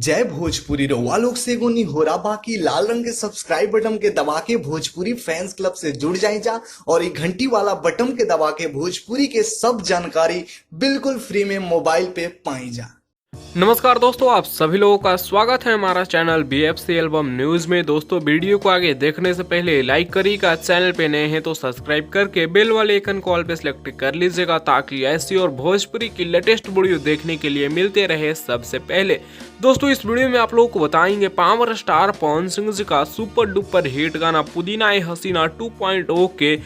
जय भोजपुरी रउआ लोग से एगो निहोरा बाकी लाल रंग के सब्सक्राइब बटन के दबा के भोजपुरी फैंस क्लब से जुड़ जाए जा और ये घंटी वाला बटन के दबा के भोजपुरी के सब जानकारी बिल्कुल फ्री में मोबाइल पे पाई जा। नमस्कार दोस्तों, आप सभी लोगों का स्वागत है हमारा चैनल BFC एल्बम न्यूज में। दोस्तों, वीडियो को आगे देखने से पहले लाइक करिएगा, चैनल पे नए हैं तो सब्सक्राइब करके बेल वाले आइकन कॉल पे सिलेक्ट कर लीजिएगा ताकि ऐसी और भोजपुरी की लेटेस्ट वीडियो देखने के लिए मिलते रहे सबसे पहले। दोस्तों, इस वीडियो में आप लोगों को बताएंगे पावर स्टार पवन सिंह जी का सुपर डुपर हिट गाना पुदीना ए हसीना 2.0 के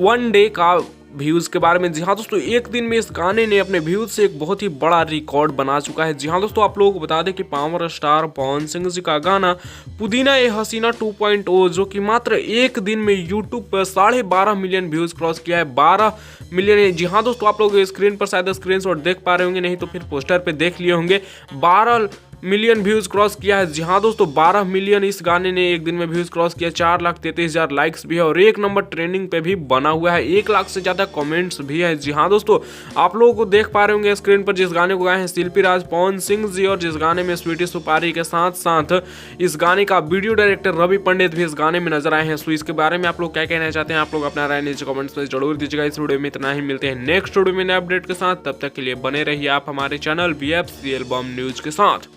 1 डे का व्यूज के बारे में। जी हाँ दोस्तों, एक दिन में इस गाने ने अपने व्यूज से एक बहुत ही बड़ा रिकॉर्ड बना चुका है। जी हाँ दोस्तों, आप लोगों को बता दें कि पावर स्टार पवन सिंह जी का गाना पुदीना ए हसीना 2.0 जो कि मात्र एक दिन में यूट्यूब पर 12.5 मिलियन व्यूज क्रॉस किया है। 12 मिलियन। जी हाँ दोस्तों, आप लोग स्क्रीन पर शायद स्क्रीनशॉट देख पा रहे होंगे, नहीं तो फिर पोस्टर पे देख लिए होंगे। 12 मिलियन व्यूज क्रॉस किया है। जी हाँ दोस्तों, 12 मिलियन इस गाने ने एक दिन में व्यूज क्रॉस किया। 4,33,000 लाइक्स भी है और 1 नंबर ट्रेंडिंग पे भी बना हुआ है। 1 लाख से ज्यादा कमेंट्स भी है। जी हाँ दोस्तों, आप लोगों को देख पा रहे होंगे स्क्रीन पर जिस गाने को गाए हैं शिल्पी राज पवन सिंह जी, और जिस गाने में स्वीटी सुपारी के साथ साथ इस गाने का वीडियो डायरेक्टर रवि पंडित भी इस गाने में नजर आए हैं। सो इसके बारे में आप लोग क्या कहना चाहते हैं, आप लोग अपना राय नीचे कमेंट्स में जरूर दीजिएगा। इस वीडियो में इतना ही, मिलते हैं नेक्स्ट वीडियो में नए अपडेट के साथ। तब तक के लिए बने रहिए आप हमारे चैनल BFC एल्बम न्यूज के साथ।